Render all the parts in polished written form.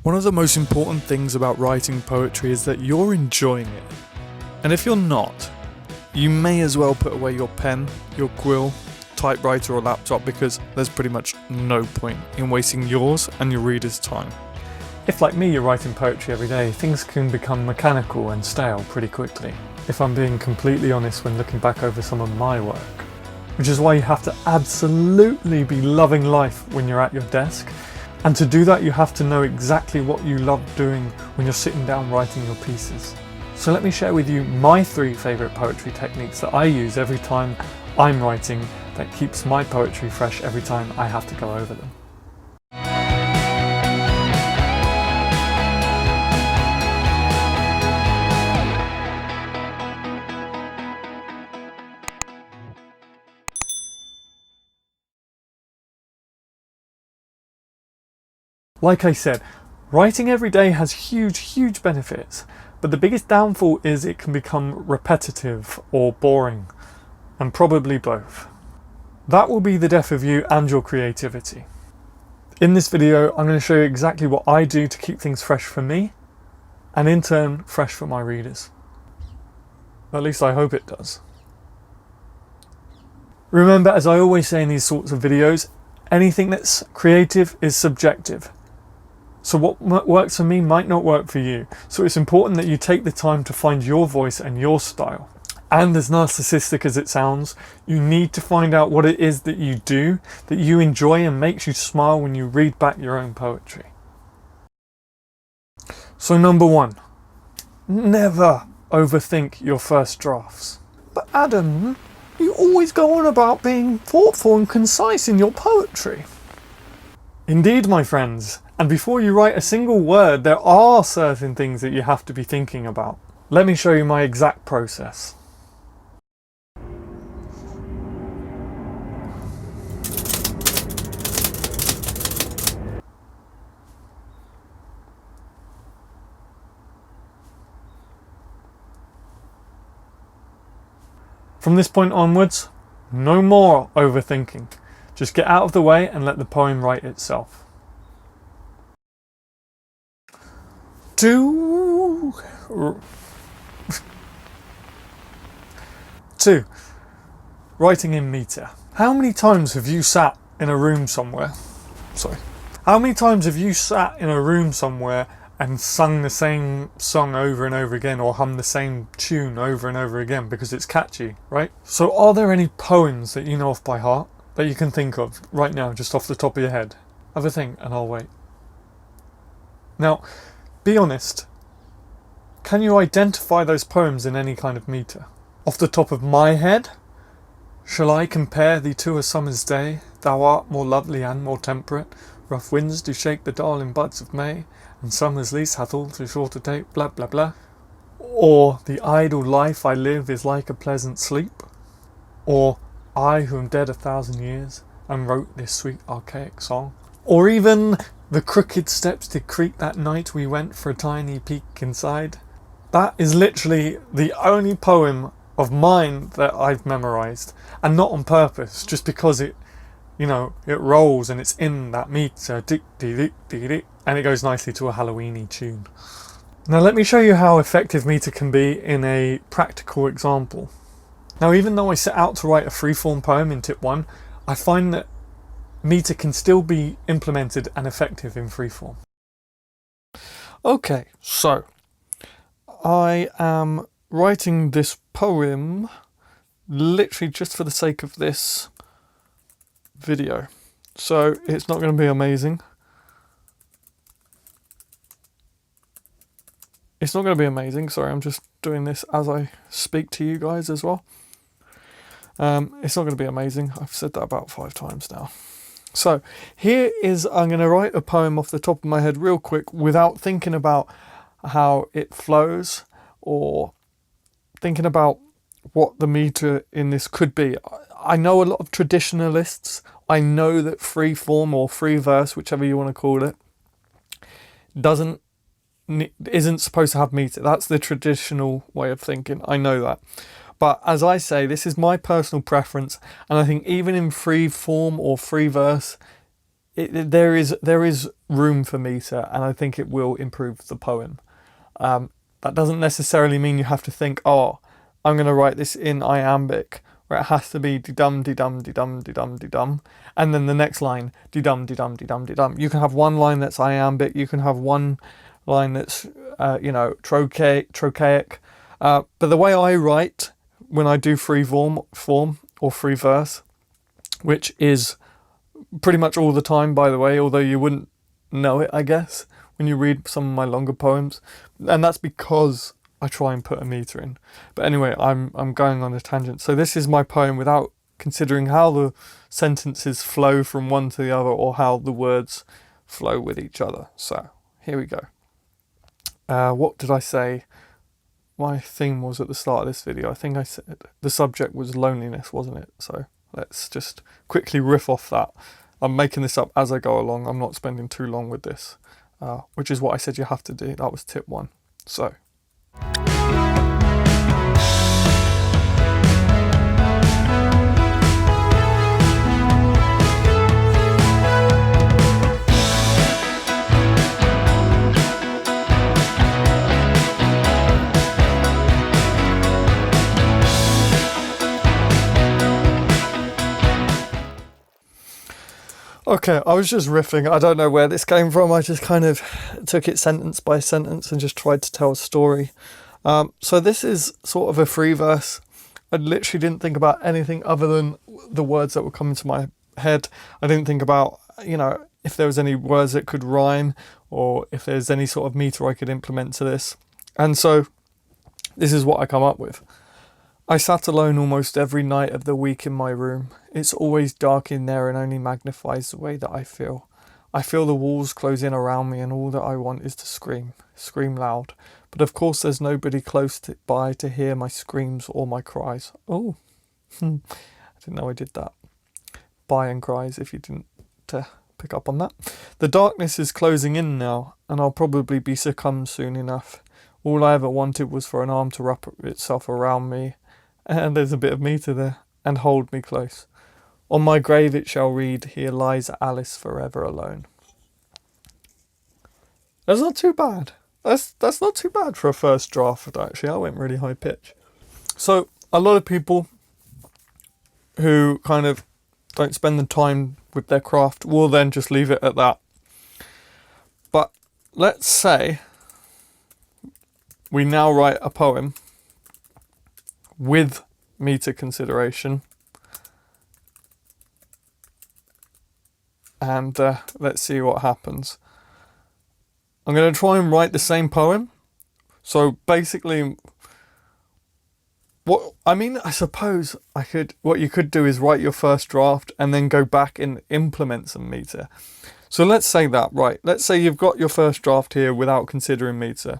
One of the most important things about writing poetry is that you're enjoying it. And if you're not, you may as well put away your pen, your quill, typewriter or laptop, because there's pretty much no point in wasting yours and your readers' time. If, like me, you're writing poetry every day, things can become mechanical and stale pretty quickly, if I'm being completely honest when looking back over some of my work. Which is why you have to absolutely be loving life when you're at your desk. And to do that, you have to know exactly what you love doing when you're sitting down writing your pieces. So let me share with you my 3 favourite poetry techniques that I use every time I'm writing that keeps my poetry fresh every time I have to go over them. Like I said, writing every day has huge benefits, but the biggest downfall is it can become repetitive or boring, and probably both. That will be the death of you and your creativity. In this video, I'm going to show you exactly what I do to keep things fresh for me, and in turn, fresh for my readers. At least I hope it does. Remember, as I always say in these sorts of videos, anything that's creative is subjective. So what works for me might not work for you. So it's important that you take the time to find your voice and your style. And as narcissistic as it sounds, you need to find out what it is that you do, that you enjoy and makes you smile when you read back your own poetry. So number 1, never overthink your first drafts. But Adam, you always go on about being thoughtful and concise in your poetry. Indeed, my friends. And before you write a single word, there are certain things that you have to be thinking about. Let me show you my exact process. From this point onwards, no more overthinking. Just get out of the way and let the poem write itself. 2. Writing in meter. How many times have you sat in a room somewhere? How many times have you sat in a room somewhere and sung the same song over and over again, or hummed the same tune over and over again because it's catchy, right? So are there any poems that you know off by heart that you can think of right now, just off the top of your head? Have a think and I'll wait. Now, be honest. Can you identify those poems in any kind of meter? Off the top of my head, shall I compare thee to a summer's day? Thou art more lovely and more temperate. Rough winds do shake the darling buds of May, and summer's lease hath all too short a date, blah blah blah. Or the idle life I live is like a pleasant sleep. Or I who am dead 1,000 years and wrote this sweet archaic song. Or even the crooked steps did creak that night we went for a tiny peek inside. That is literally the only poem of mine that I've memorized, and not on purpose, just because it rolls and it's in that meter, dick dee dick dee dick, and it goes nicely to a Halloweeny tune. Now let me show you how effective meter can be in a practical example. Now, even though I set out to write a freeform poem in tip 1, I find that meter can still be implemented and effective in freeform. Okay, so I am writing this poem literally just for the sake of this video. So it's not going to be amazing. It's not going to be amazing. Sorry, I'm just doing this as I speak to you guys as well. It's not going to be amazing. I've said that about 5 times now. So here is, I'm going to write a poem off the top of my head real quick without thinking about how it flows or thinking about what the meter in this could be. I know a lot of traditionalists. I know that free form or free verse, whichever you want to call it, isn't supposed to have meter. That's the traditional way of thinking. I know that. But as I say, this is my personal preference, and I think even in free form or free verse, there is room for meter, and I think it will improve the poem. That doesn't necessarily mean you have to think, oh, I'm going to write this in iambic, where it has to be de-dum, de-dum, de-dum, de-dum, de-dum, and then the next line, de-dum, de-dum, de-dum, de-dum. You can have one line that's iambic, you can have one line that's, trochaic. But the way I write, when I do free form or free verse, which is pretty much all the time, by the way, although you wouldn't know it, I guess, when you read some of my longer poems, and that's because I try and put a meter in. But anyway, I'm going on a tangent. So this is my poem without considering how the sentences flow from one to the other, or how the words flow with each other. So here we go. What did I say my theme was at the start of this video? I think I said the subject was loneliness, wasn't it? So let's just quickly riff off that. I'm making this up as I go along. I'm not spending too long with this, which is what I said you have to do. That was tip 1. So. Okay, I was just riffing. I don't know where this came from. I just kind of took it sentence by sentence and just tried to tell a story. So this is sort of a free verse. I literally didn't think about anything other than the words that would come into my head. I didn't think about, if there was any words that could rhyme, or if there's any sort of meter I could implement to this. And so this is what I come up with. I sat alone almost every night of the week in my room. It's always dark in there and only magnifies the way that I feel. I feel the walls close in around me, and all that I want is to scream loud. But of course there's nobody close by to hear my screams or my cries. Oh, I didn't know I did that. By and cries, if you didn't pick up on that. The darkness is closing in now, and I'll probably be succumbed soon enough. All I ever wanted was for an arm to wrap itself around me, and there's a bit of meter there, and hold me close. On my grave it shall read, here lies Alice forever alone. That's not too bad. That's not too bad for a first draft, actually. I went really high pitch. So a lot of people who kind of don't spend the time with their craft will then just leave it at that. But let's say we now write a poem with meter consideration, and let's see what happens. I'm going to try and write the same poem. So basically, I suppose what you could do is write your first draft and then go back and implement some meter. So let's say that, right? Let's say you've got your first draft here without considering meter.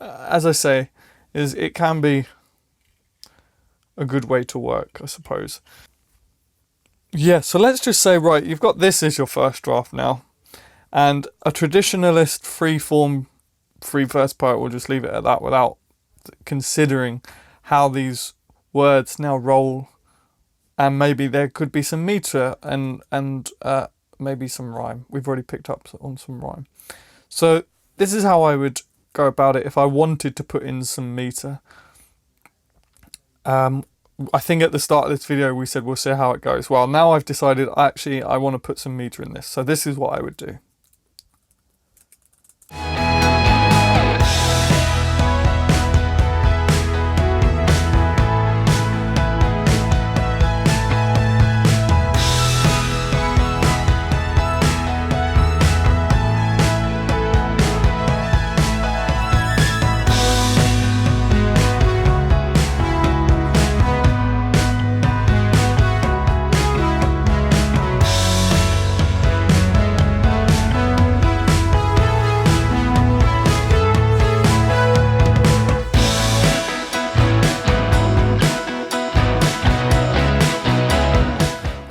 As I say, it can be a good way to work, I suppose. Yeah, so let's just say, right, you've got this as your first draft now, and a traditionalist free verse poet will just leave it at that without considering how these words now roll, and maybe there could be some meter and maybe some rhyme. We've already picked up on some rhyme. So this is how I would go about it if I wanted to put in some meter. I think at the start of this video we said we'll see how it goes. Well, now I've decided actually I want to put some meter in this. So this is what I would do.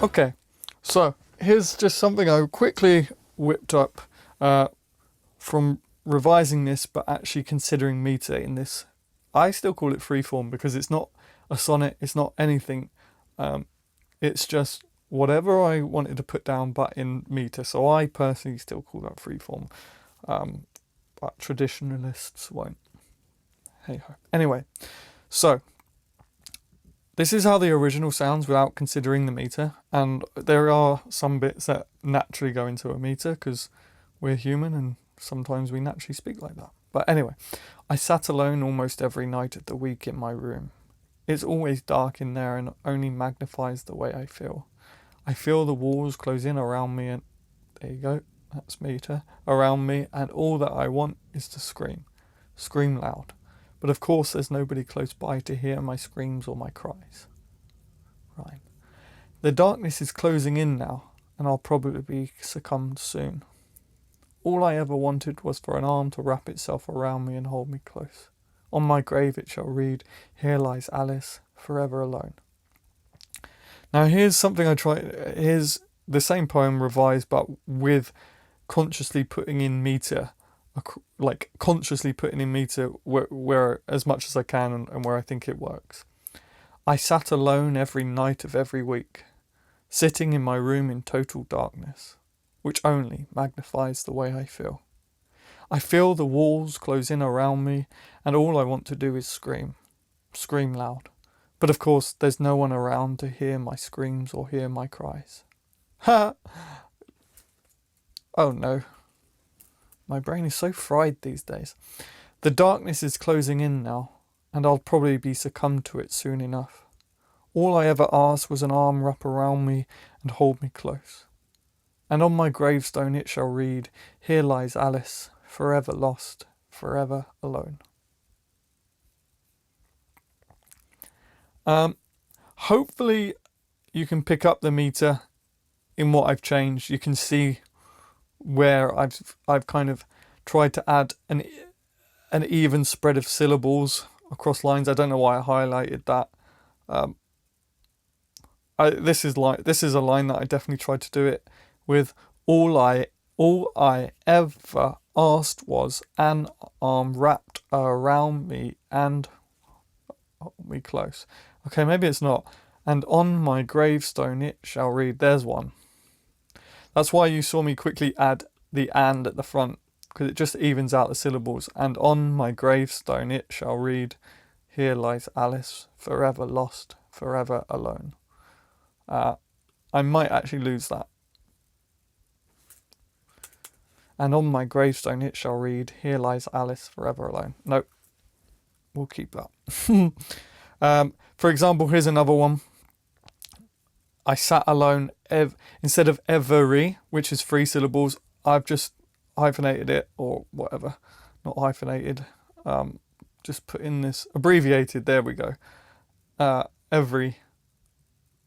Okay, so here's just something I quickly whipped up from revising this, but actually considering meter in this. I still call it freeform because it's not a sonnet, it's not anything. It's just whatever I wanted to put down but in meter. So I personally still call that freeform, but traditionalists won't. Hey ho. Anyway, so this is how the original sounds without considering the meter, and there are some bits that naturally go into a meter because we're human and sometimes we naturally speak like that. But anyway, I sat alone almost every night of the week in my room. It's always dark in there and only magnifies the way I feel. I feel the walls close in around me and there you go, that's meter, around me, and all that I want is to scream. Scream loud. But of course there's nobody close by to hear my screams or my cries. Right. The darkness is closing in now, and I'll probably be succumbed soon. All I ever wanted was for an arm to wrap itself around me and hold me close. On my grave it shall read, "Here lies Alice, forever alone." Now here's something here's the same poem revised but with consciously putting in meter, like consciously putting in meter where as much as I can and where I think it works. I sat alone every night of every week, sitting in my room in total darkness, which only magnifies the way I feel. I feel the walls close in around me, and all I want to do is scream. Scream loud. But of course, there's no one around to hear my screams or hear my cries. Ha! Oh no. My brain is so fried these days. The darkness is closing in now, and I'll probably be succumbed to it soon enough. All I ever asked was an arm wrap around me and hold me close. And on my gravestone it shall read, "Here lies Alice, forever lost, forever alone." Hopefully you can pick up the meter in what I've changed. You can see where I've kind of tried to add an even spread of syllables across lines. I don't know why I highlighted that. This is a line that I definitely tried to do it with. All I ever asked was an arm wrapped around me and hold me close. Okay, maybe it's not. And on my gravestone it shall read. There's one. That's why you saw me quickly add the "and" at the front, because it just evens out the syllables. And on my gravestone it shall read, "Here lies Alice, forever lost, forever alone." I might actually lose that. And on my gravestone it shall read, "Here lies Alice, forever alone." Nope. We'll keep that. For example, here's another one. I sat alone instead of every, which is 3 syllables, I've just hyphenated it or whatever. Not hyphenated. Just put in this abbreviated. There we go. Every.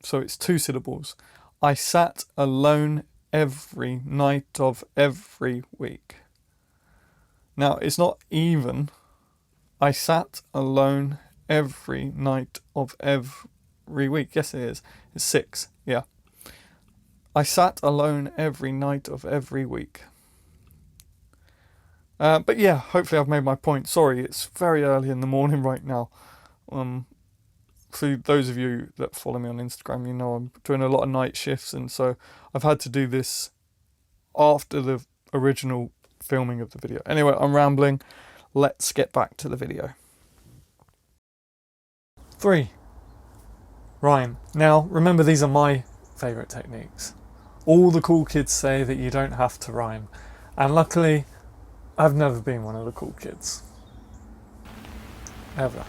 So it's 2 syllables. I sat alone every night of every week. Now it's not even. I sat alone every night of every week. Yes, it is. It's 6. Yeah. I sat alone every night of every week. But yeah, hopefully I've made my point. Sorry, it's very early in the morning right now. For those of you that follow me on Instagram, you know I'm doing a lot of night shifts, and so I've had to do this after the original filming of the video. Anyway, I'm rambling. Let's get back to the video. 3. Rhyme. Now, remember, these are my favourite techniques. All the cool kids say that you don't have to rhyme, and luckily, I've never been one of the cool kids. Ever.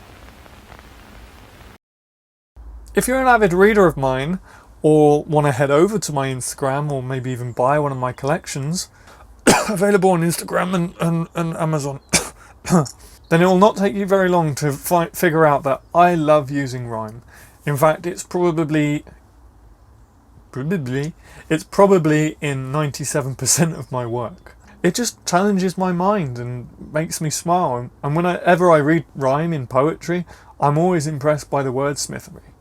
If you're an avid reader of mine, or want to head over to my Instagram, or maybe even buy one of my collections, available on Instagram and Amazon, then it will not take you very long to figure out that I love using rhyme. In fact, it's probably in 97% of my work. It just challenges my mind and makes me smile. And whenever I read rhyme in poetry, I'm always impressed by the wordsmithery.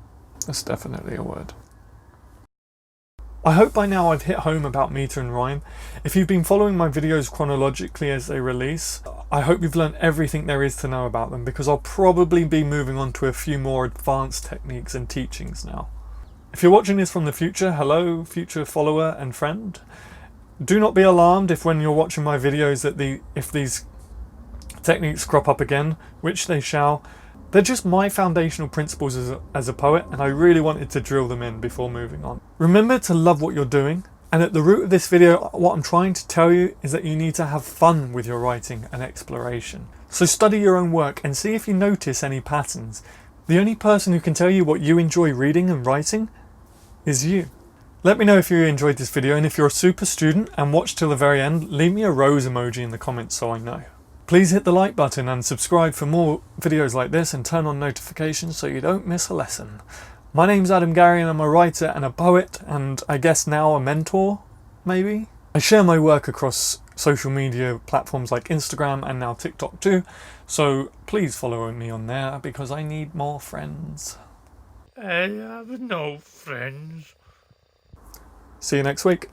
That's definitely a word. I hope by now I've hit home about meter and rhyme. If you've been following my videos chronologically as they release, I hope you've learned everything there is to know about them, because I'll probably be moving on to a few more advanced techniques and teachings now. If you're watching this from the future, hello, future follower and friend. Do not be alarmed if when you're watching my videos that if these techniques crop up again, which they shall. They're just my foundational principles as a poet, and I really wanted to drill them in before moving on. Remember to love what you're doing, and at the root of this video, what I'm trying to tell you is that you need to have fun with your writing and exploration. So study your own work and see if you notice any patterns. The only person who can tell you what you enjoy reading and writing is you. Let me know if you enjoyed this video, and if you're a super student and watched till the very end, leave me a rose emoji in the comments so I know. Please hit the like button and subscribe for more videos like this, and turn on notifications so you don't miss a lesson. My name's Adam Gary and I'm a writer and a poet, and I guess now a mentor, maybe? I share my work across social media platforms like Instagram and now TikTok too, so please follow me on there because I need more friends. I have no friends. See you next week.